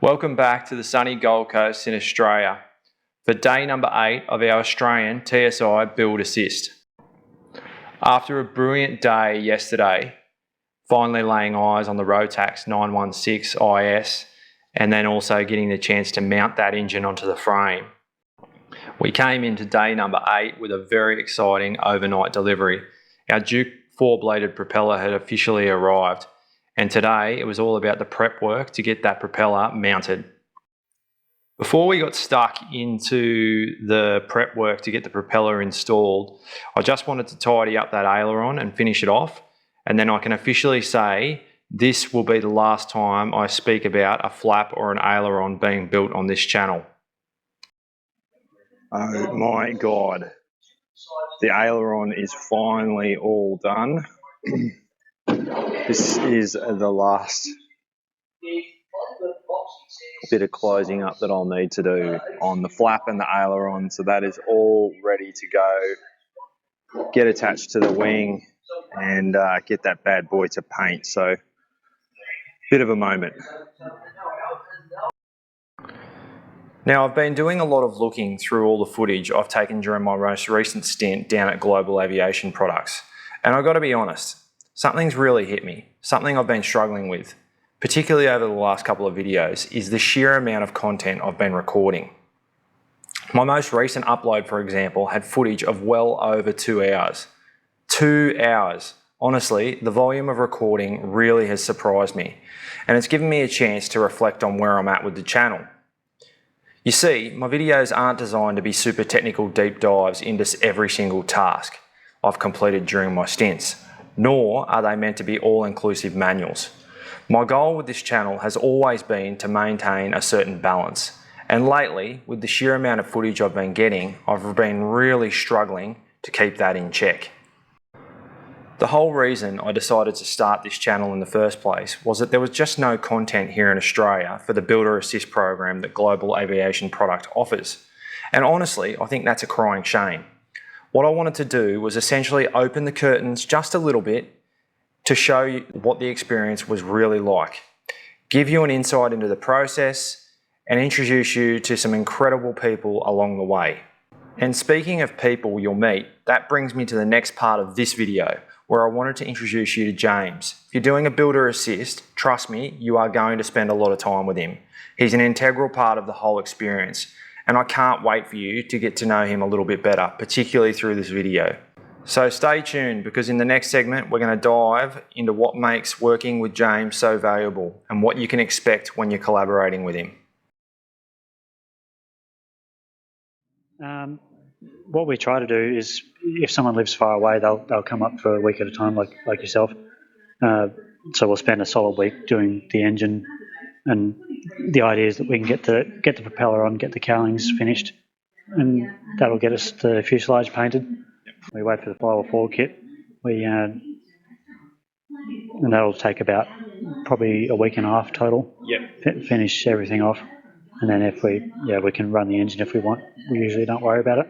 Welcome back to the sunny Gold Coast in Australia for day number 8 of our Australian TSi Build Assist. After a brilliant day yesterday, finally laying eyes on the Rotax 916 IS and then also getting the chance to mount that engine onto the frame, we came into day number 8 with a very exciting overnight delivery. Our DUC 4-bladed propeller had officially arrived, and today it was all about the prep work to get that propeller mounted. Before we got stuck into the prep work to get the propeller installed, I just wanted to tidy up that aileron and finish it off, and then I can officially say this will be the last time I speak about a flap or an aileron being built on this channel. Oh my God, the aileron is finally all done. This is the last bit of closing up that I'll need to do on the flap and the aileron, so that is all ready to go, get attached to the wing and get that bad boy to paint. So bit of a moment. Now, I've been doing a lot of looking through all the footage I've taken during my most recent stint down at Global Aviation Products, and I've got to be honest, something's really hit me. Something I've been struggling with, particularly over the last couple of videos, is the sheer amount of content I've been recording. My most recent upload, for example, had footage of well over 2 hours. 2 hours. Honestly, the volume of recording really has surprised me, and it's given me a chance to reflect on where I'm at with the channel. You see, my videos aren't designed to be super technical deep dives into every single task I've completed during my stints, nor are they meant to be all-inclusive manuals. My goal with this channel has always been to maintain a certain balance, and lately, with the sheer amount of footage I've been getting, I've been really struggling to keep that in check. The whole reason I decided to start this channel in the first place was that there was just no content here in Australia for the Builder Assist program that Global Aviation Product offers. And honestly, I think that's a crying shame. What I wanted to do was essentially open the curtains just a little bit to show you what the experience was really like, give you an insight into the process, and introduce you to some incredible people along the way. And speaking of people you'll meet, that brings me to the next part of this video, where I wanted to introduce you to James. If you're doing a Builder Assist, trust me, you are going to spend a lot of time with him. He's an integral part of the whole experience, and I can't wait for you to get to know him a little bit better, particularly through this video. So stay tuned, because in the next segment we're going to dive into what makes working with James so valuable and what you can expect when you're collaborating with him. What we try to do is, if someone lives far away, they'll come up for a week at a time, like yourself. So we'll spend a solid week doing the engine, and the idea is that we can get the propeller on, get the cowlings finished, and that'll get us the fuselage painted. We wait for the firewall-forward kit, and that'll take about probably a week and a half total. Yep. Finish everything off, and then if we can run the engine if we want. We usually don't worry about it.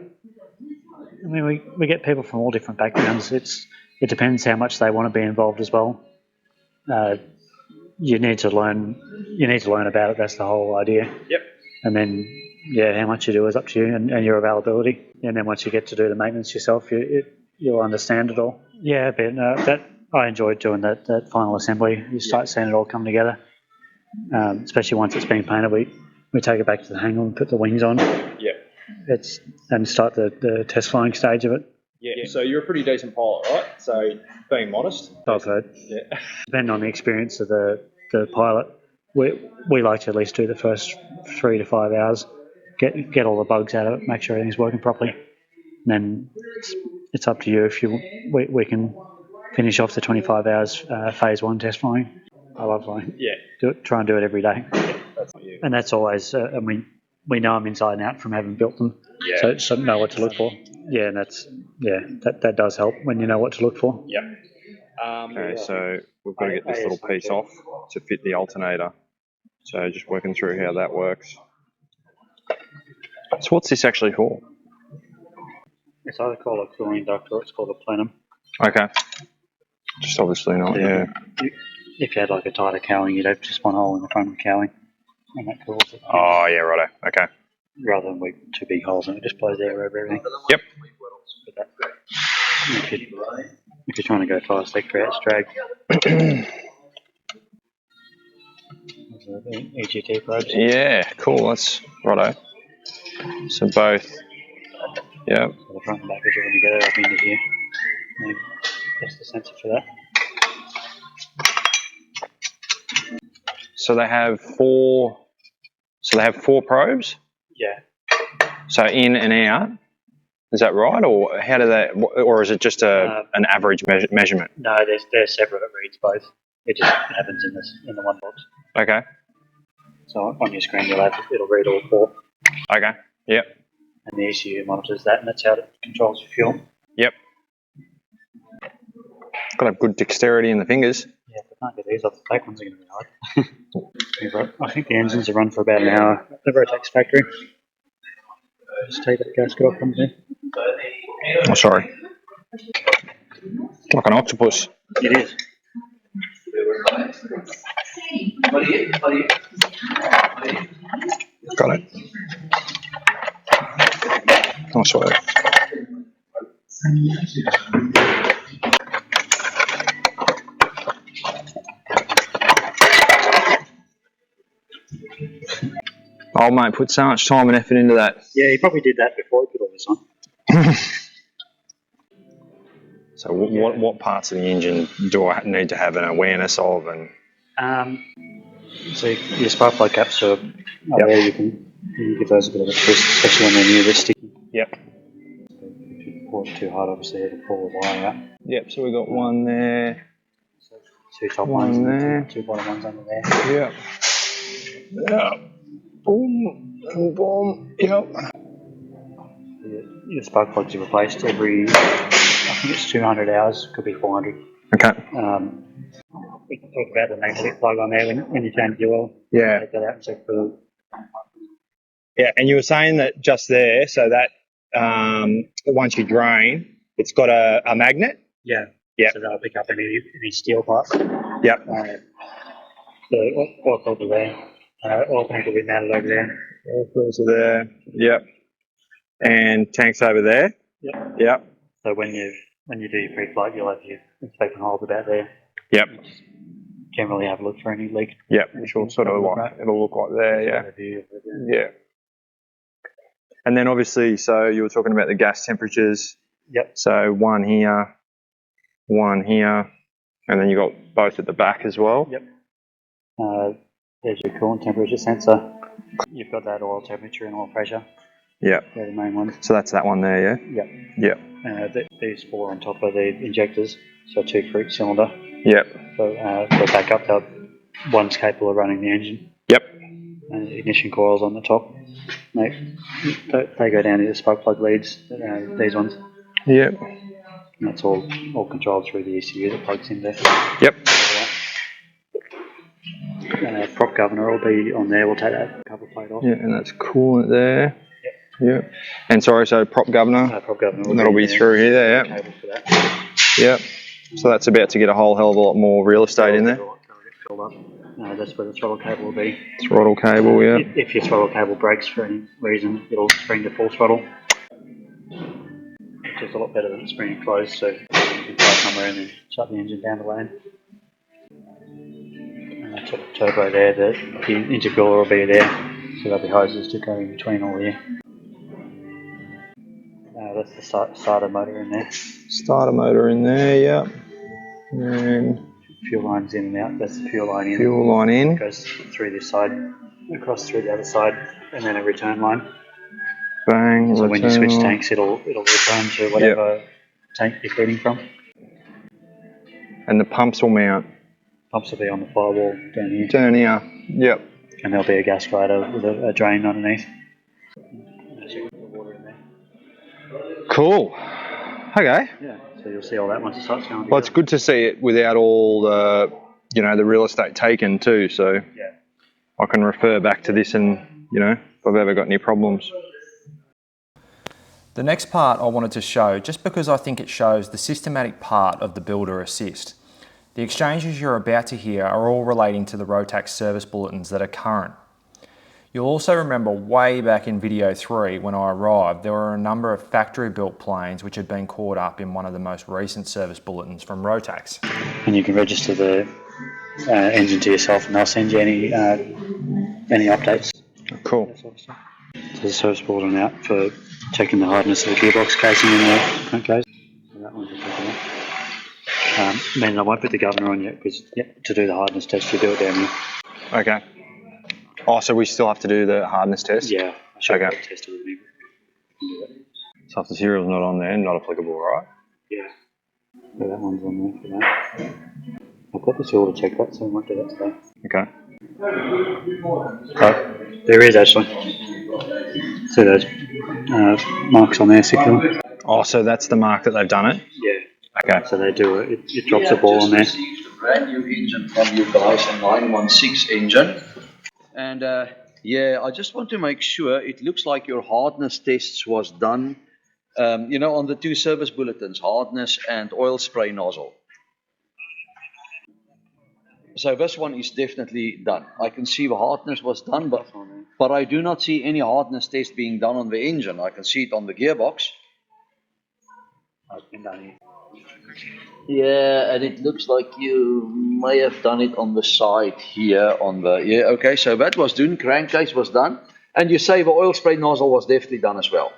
I mean, we get people from all different backgrounds. It depends how much they want to be involved as well. You need to learn about it. That's the whole idea. Yep. And then, how much you do is up to you and your availability. And then once you get to do the maintenance yourself, you'll understand it all. Yeah, but I enjoyed doing that final assembly. You start seeing it all come together, especially once it's been painted. We take it back to the hangar and put the wings on. Yeah. And start the test flying stage of it. Yeah, so you're a pretty decent pilot, right? So, being modest. I've heard. Yeah. Depending on the experience of the pilot, we like to at least do the first 3 to 5 hours, get all the bugs out of it, make sure everything's working properly. And then it's up to you if we can finish off the 25 hours phase 1 test flying. I love flying. Yeah. Try and do it every day. Yeah, that's you. And that's always, we know them inside and out from having built them, so know what to look for. Yeah, and that does help when you know what to look for. Yeah. Okay, so we've got to get this little piece off to fit the alternator. So just working through how that works. So what's this actually for? It's either called a cooling duct or it's called a plenum. Okay. Just obviously not, yeah. If you had like a tighter cowling, you'd have just one hole in the front of the cowling. and that cools it. Oh, yeah, righto. Okay. Rather than with two big holes and it just blows air over everything. Yep. But that, if you're trying to go fast, that creates drag. EGT probes. Yeah, cool. That's righto. So both. Yeah. So the front and back is when you get it up into here. And that's the sensor for that. So they have four. So they have 4 probes. Yeah. So in and out. Is that right, or how do they? Or is it just an average measurement? No, they're separate. It reads both. It just happens in the one box. Okay. So on your screen, it'll read all 4. Okay. Yep. And the ECU monitors that, and that's how it controls your fuel. Yep. Got to have good dexterity in the fingers. Yeah, if I can't get these off, the back ones are going to be hard. I think the engines are run for about an hour at the Rotax factory. Just take that gasket off from there. Oh, sorry. Like an octopus. It is. Got it. Oh, sorry. Oh, mate, put so much time and effort into that. Yeah, he probably did that before he put all this on. So what parts of the engine do I need to have an awareness of? And so your spark plug caps are there. You can give those a bit of a twist, especially when they're near the sticky. Yep. If you pour it too hard, obviously it'll pull the wire out. Yep, so we got one there. So 2 top One ones there. and 2 bottom ones under there. Yep. Yep. Boom and boom. Yep. Your spark plugs are replaced every, I think it's 200 hours, could be 400. Okay. We can talk about the magnetic plug on there when you change the oil. Yeah. Take that out and check for. Yeah, and you were saying that just there, so that once you drain, it's got a magnet. Yeah. Yeah. So that'll pick up any steel parts. Yep. The oil filter there. Oil tank will be mounted over there. Oil filter there. Yep. And tanks over there. Yep. Yep. So when you do your pre-flight, you'll have your inspection holes about there. Yep. Generally have a look for any leak. Yep. Which will sort of it'll look like there. Yeah. Yeah. And then obviously, so you were talking about the gas temperatures. Yep. So one here, and then you got both at the back as well. Yep. There's your coolant temperature sensor. You've got that oil temperature and oil pressure. Yep. They're the main ones. So that's that one there, yeah? Yep. Yep. These 4 on top of the injectors, so 2 for each cylinder. Yep. So for backup, one's capable of running the engine. Yep. And ignition coils on the top. They go down to the spark plug leads, these ones. Yep. And that's all controlled through the ECU that plugs in there. Yep. Prop governor will be on there. We'll take that cover plate off. Yeah, and that's coolant there. Yep. And sorry, so prop governor. Prop governor that'll be through here. Yeah. Cable for that. Yep. So that's about to get a whole hell of a lot more real estate in there. That's where the throttle cable will be. Throttle cable, yeah. If your throttle cable breaks for any reason, it'll spring to full throttle, which is a lot better than springing closed. So you can fly somewhere and then shut the engine down the lane. Turbo there, the intercooler will be there, so there'll be hoses to go in between all here. That's the starter motor in there. Starter motor in there, yeah. And fuel lines in and out. That's the fuel line in. Fuel line in. It goes through this side, across through the other side, and then a return line. Bang. So when you switch tanks, it'll return to whatever tank you're feeding from. And the pumps will mount. Pumps will be on the firewall down here. Down here. Yep. And there'll be a gas glider with a drain underneath. Cool. Okay. Yeah. So you'll see all that once it starts going. Well, it's good to see it without all the, the real estate taken too. So yeah, I can refer back to this and, if I've ever got any problems. The next part I wanted to show, just because I think it shows the systematic part of the Builder Assist. The exchanges you're about to hear are all relating to the Rotax service bulletins that are current. You'll also remember way back in video 3 when I arrived, there were a number of factory built planes which had been caught up in one of the most recent service bulletins from Rotax. And you can register the engine to yourself and they'll send you any updates. Cool. There's a service bulletin out for checking the hardness of the gearbox casing in the crankcase. So that one's a check out. Then I won't put the governor on yet because to do the hardness test you do it down here. Okay. Oh, so we still have to do the hardness test? Yeah, I should okay. Test it with me. So if the serial's not on there, not applicable, right? Yeah. So that one's on there for that. I'll put the seal to check that, so we might do that today. Okay. Oh, there is actually. See those marks on there, secure. Oh, so that's the mark that they've done it? Yeah. Okay. So they do it. It drops a ball on there. Received a brand new engine from you guys, a 916 engine. And yeah, I just want to make sure it looks like your hardness tests was done, you know, on the 2 service bulletins, hardness and oil spray nozzle. So this one is definitely done. I can see the hardness was done, but I do not see any hardness test being done on the engine. I can see it on the gearbox. Yeah, and it looks like you may have done it on the side here on the, yeah, okay, so that was done, crankcase was done, and you say the oil spray nozzle was definitely done as well.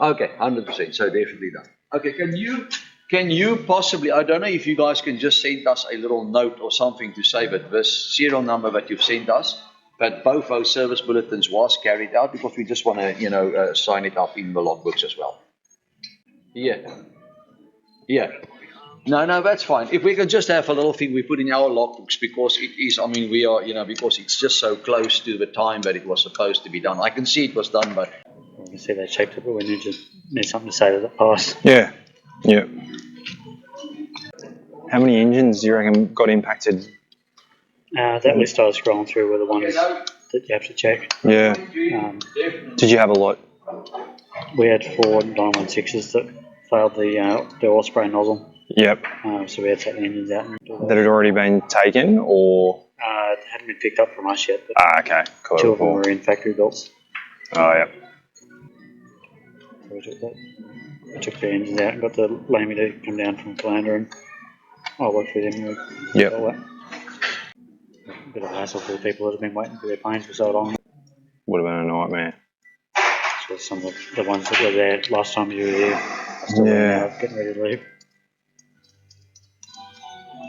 Okay, 100%, so definitely done. Okay, can you possibly, I don't know if you guys can just send us a little note or something to say that this serial number that you've sent us, that both those service bulletins was carried out, because we just want to, you know, sign it up in the logbooks as well. Yeah. Yeah. No, that's fine. If we can just have a little thing we put in our logbooks, because it is, I mean, we are, you know, because it's just so close to the time that it was supposed to be done. I can see it was done, but You can see they checked it, but we need something to say that it passed. Yeah. Yeah. How many engines do you reckon got impacted? That list I was scrolling through were the ones that you have to check. Yeah. Did you have a lot? We had 4 916s that failed the oil spray nozzle. Yep. So we had to take the engines out. That had already been taken, or? It hadn't been picked up from us yet, but Okay. Cool. 2 of them were in factory builds. Oh, yep. So we took that. We took the engines out and got the Lamy to come down from Calander, and I worked with him. Yep. All that. A bit of a hassle for the people that have been waiting for their planes for so long. Would have been a nightmare. So some of the ones that were there last time you were here are still now getting ready to leave.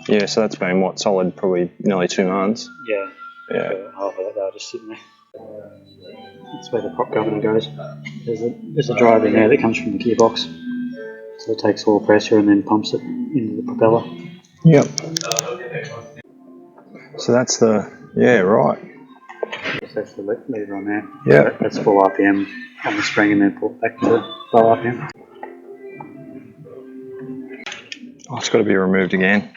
Yeah, so that's been, what, solid probably nearly 2 months? Yeah. Yeah. So half of that they were just sitting there. That's where the prop governor goes. There's a drive in there that comes from the gearbox. So it takes oil pressure and then pumps it into the propeller. Yep. So that's the, yeah, right. So that's the lever on there. Yeah. That's full RPM on the spring and then pulled back to low RPM. Oh, it's got to be removed again.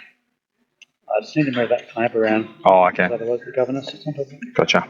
I just need to move that clamp around. Oh, okay. Otherwise the governor sits on top of it. Gotcha.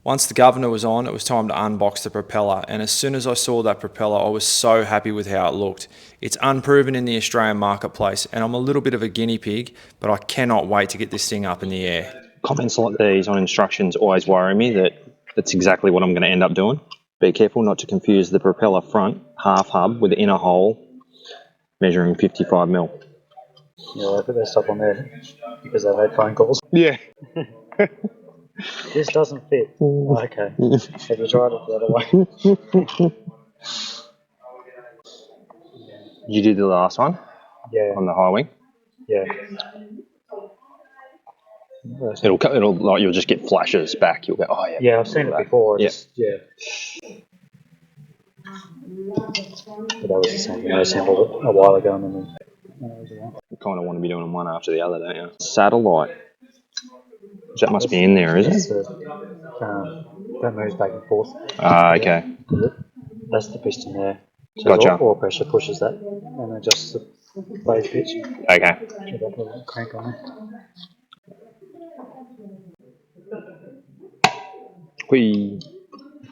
Once the governor was on, it was time to unbox the propeller, and as soon as I saw that propeller, I was so happy with how it looked. It's unproven in the Australian marketplace, and I'm a little bit of a guinea pig, but I cannot wait to get this thing up in the air. Comments like these on instructions always worry me that that's exactly what I'm going to end up doing. Be careful not to confuse the propeller front half hub with the inner hole measuring 55mm. Yeah, I put that stuff on there because I've had phone calls. Yeah. This doesn't fit. Oh, okay. Have you tried it the other way? You did the last one? Yeah. On the high wing? Yeah. It'll like you'll just get flashes back. You'll go, oh yeah. Yeah, I've seen it before. Yeah. But that was the same thing. I assembled it a while ago and then You kind of want to be doing them one after the other, don't you? Satellite. That must be in there, is It's it? that moves back and forth. Ah, okay. That's the piston there. So Gotcha. All pressure pushes that and adjusts the blade pitch. Okay. Get that little crank on there. We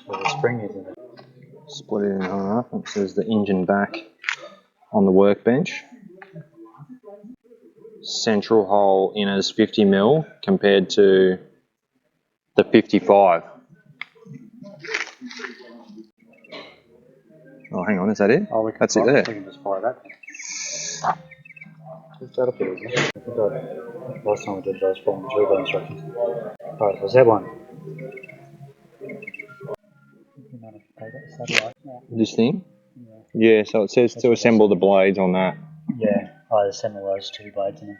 So the spring is in it. split it in half. It says the engine back on the workbench. Central hole in as 50mm compared to the 55. Oh, hang on, is that it? Oh, we can That's it fire, there. we can just fire that. Just that up here, isn't it? Last time we did those from the turbo instructions. Alright, so Z1. Satellite. This thing? Yeah, so it says to assemble the blades on that. Yeah, I assemble those two blades in it.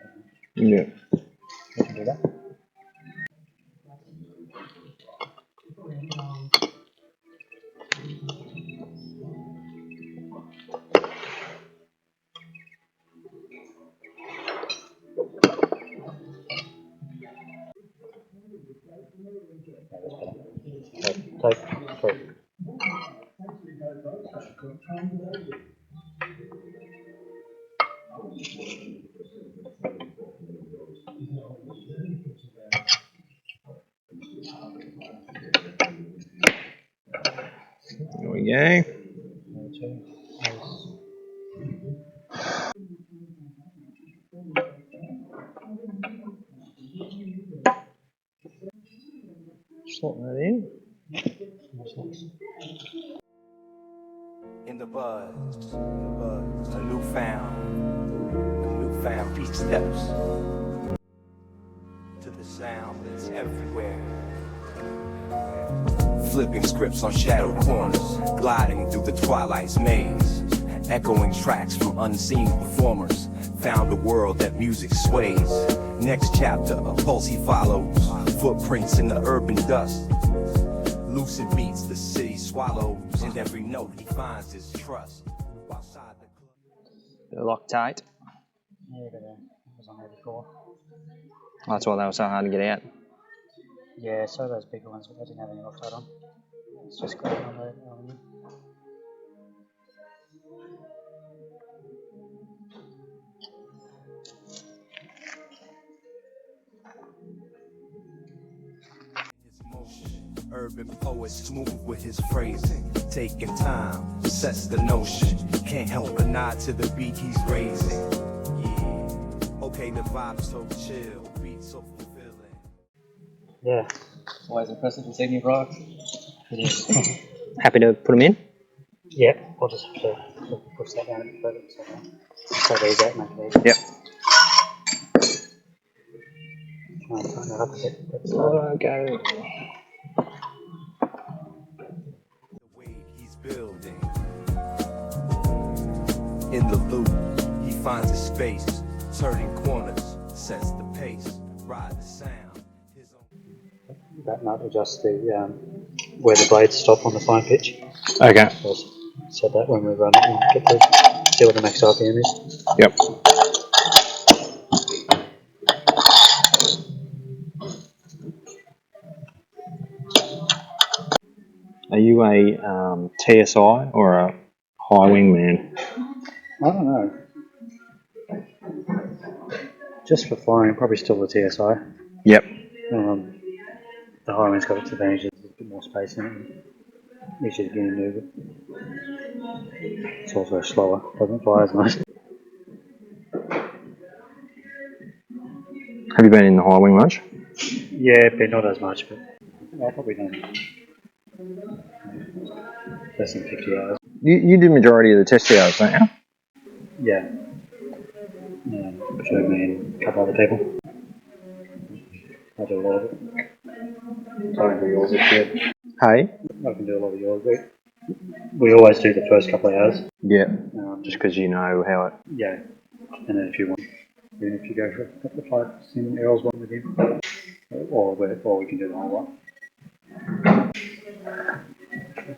Yeah. We can do that. Take 3. There we go. 2. Slot that in. In the buzz, a newfound beat steps to the sound that's everywhere. Flipping scripts on shadow corners, gliding through the twilight's maze, echoing tracks from unseen performers. Found a world that music sways. Next chapter, a pulse he follows, footprints in the urban dust. Lucid beats the city swallows, and every note he finds is trust. Outside the club. Loctite. Yeah, but it was on there before. That's why they were so hard to get out. Yeah, so those bigger ones, but they didn't have any Loctite on. It's just got it on the aluminum. Urban poet smooth with his phrasing, taking time, sets the notion. Can't help but nod to the beat he's raising. Yeah, okay, the vibe's so chill, beat so fulfilling. Yeah, Always impressive to see new products. it is. Happy to put them in? Yeah, we'll just have to push that down a bit further. So these out, make it easy. Yep. Try and tighten that up a bit. Okay. The way he's building. In the loop, he finds his space, turning corners, sets the pace, ride the sound. His own. That nut adjusts the where the blades stop on the fine pitch. Okay. So that when we run it and get to see what the max RPM is. Yep. Are you a TSI or a high wing man? I don't know. Just for flying, probably still the TSI. Yep. The high wing's got its advantages, there's a bit more space in it. Easier to get into, but it's also slower, doesn't fly as nice. Have you been in the high wing much? Yeah, but not as much, but I've probably done less than 50 hours. You do majority of the test hours, don't you? Yeah. Between me and a couple other people. I do a lot of it. So I can do yours if you. Hey? I can do a lot of yours. We always do the first couple of hours. Yeah. Just because you know how it... Yeah. And then if you want, even if you go for a couple of flights in Errol's one with him, or we can do the whole lot.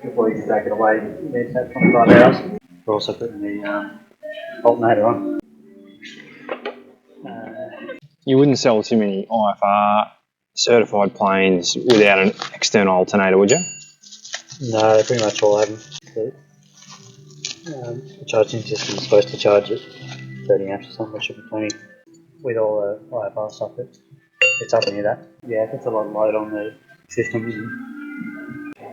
Before you can take it away, you need to have 25 hours. We're also putting the alternator on. You wouldn't sell too many IFR certified planes without an external alternator, would you? No, they pretty much all have them. The charging system is supposed to charge at 30 amps or something, which should be plenty. With all the IFR stuff, it's up near that. Yeah, if it's a lot of load on the system,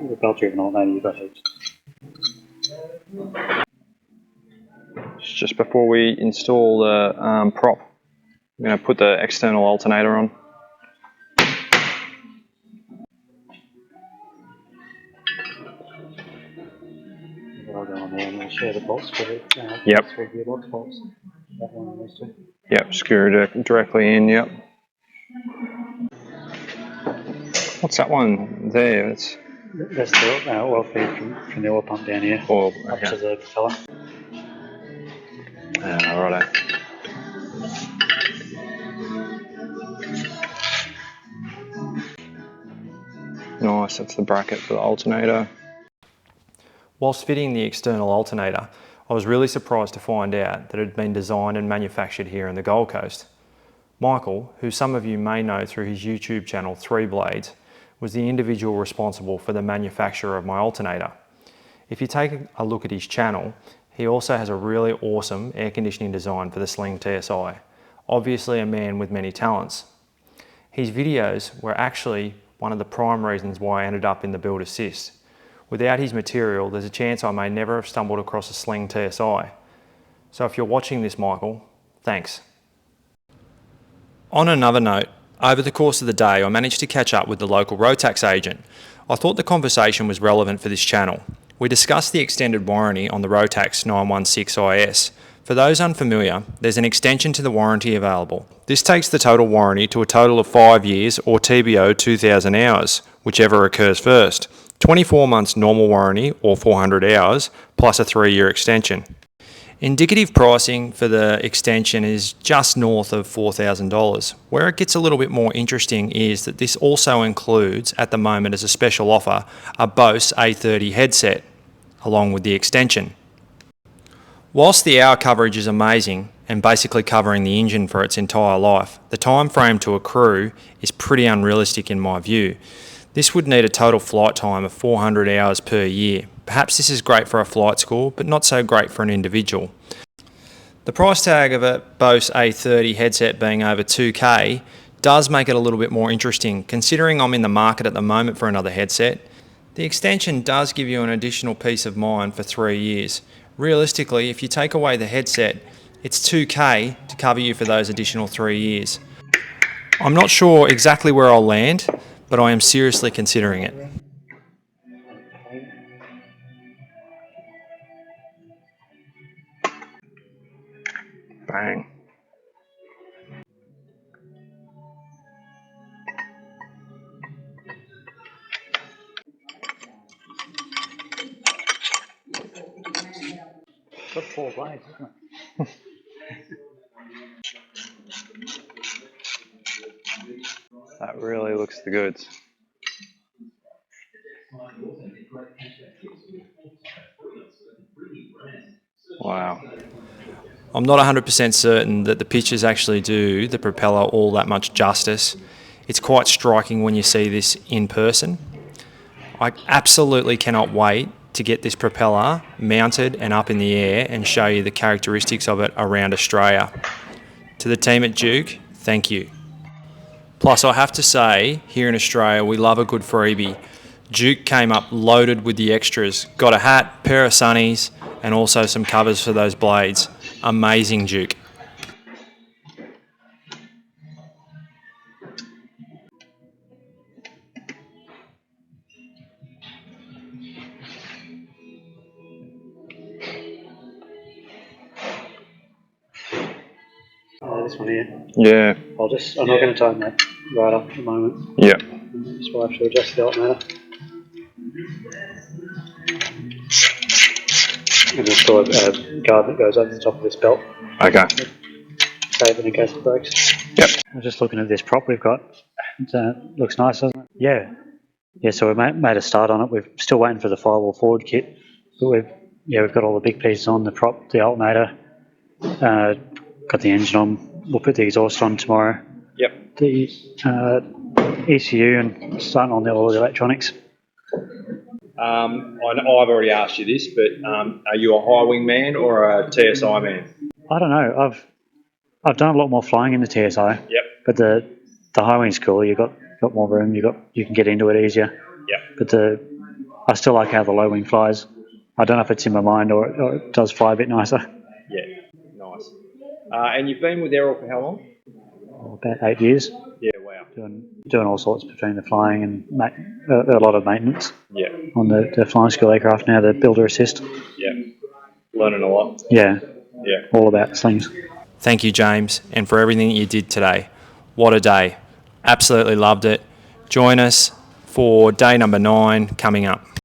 the belt-driven alternator, you've got heaps. It's just before we install the prop, I'm going to put the external alternator on. I'll go on there and we'll share the bolts for the Yep. 3 gearbox bolts. That one and these two. Yep, screw directly in, yep. What's that one there? It's That's the oil feed from the oil pump down here oil, up to the propeller. Righto. Nice, that's the bracket for the alternator. Whilst fitting the external alternator, I was really surprised to find out that it had been designed and manufactured here in the Gold Coast. Michael, who some of you may know through his YouTube channel 3 Blades, was the individual responsible for the manufacture of my alternator. If you take a look at his channel, he also has a really awesome air conditioning design for the Sling TSi. Obviously a man with many talents. His videos were actually one of the prime reasons why I ended up in the Build Assist. Without his material, there's a chance I may never have stumbled across a Sling TSi. So if you're watching this, Michael, thanks. On another note, over the course of the day, I managed to catch up with the local Rotax agent. I thought the conversation was relevant for this channel. We discussed the extended warranty on the Rotax 916IS. For those unfamiliar, there's an extension to the warranty available. This takes the total warranty to a total of 5 years or TBO 2,000 hours, whichever occurs first. 24 months normal warranty or 400 hours, plus a 3-year extension. Indicative pricing for the extension is just north of $4,000. Where it gets a little bit more interesting is that this also includes, at the moment as a special offer, a Bose A30 headset, along with the extension. Whilst the hour coverage is amazing and basically covering the engine for its entire life, the time frame to accrue is pretty unrealistic in my view. This would need a total flight time of 400 hours per year. Perhaps this is great for a flight school, but not so great for an individual. The price tag of a Bose A30 headset being over $2,000 does make it a little bit more interesting. Considering I'm in the market at the moment for another headset, the extension does give you an additional peace of mind for 3 years. Realistically, if you take away the headset, it's $2,000 to cover you for those additional 3 years. I'm not sure exactly where I'll land, but I am seriously considering it. Bang. Got 4 blades, isn't it? That really looks the goods. Wow. I'm not 100% certain that the pictures actually do the propeller all that much justice. It's quite striking when you see this in person. I absolutely cannot wait to get this propeller mounted and up in the air and show you the characteristics of it around Australia. To the team at DUC, thank you. Plus, I have to say, here in Australia, we love a good freebie. DUC came up loaded with the extras. Got a hat, pair of sunnies, and also some covers for those blades. Amazing DUC. This one here. Yeah. I'm not going to tighten that right up at the moment. Yeah. Just will have to adjust the alternator. And there's still a guard that goes over the top of this belt. Okay. Save it in case it breaks. Yep. I'm just looking at this prop we've got. It looks nice, doesn't it? Yeah. Yeah, so we've made a start on it. We're still waiting for the firewall-forward kit. But we've got all the big pieces on, the prop, the alternator, got the engine on. We'll put the exhaust on tomorrow. Yep. The ECU and starting on all the electronics. I know I've already asked you this, but are you a high wing man or a TSI man? I don't know. I've done a lot more flying in the TSI. Yep. But the high wing's cool. You've got more room. You can get into it easier. Yep. But I still like how the low wing flies. I don't know if it's in my mind or it does fly a bit nicer. Yeah, nice. And you've been with Errol for how long? About 8 years. Yeah, wow. Doing all sorts between the flying and a lot of maintenance. Yeah. On the flying school aircraft now, the builder assist. Yeah. Learning a lot. Yeah. Yeah. All about slings. Thank you, James, and for everything that you did today. What a day. Absolutely loved it. Join us for day number 9 coming up.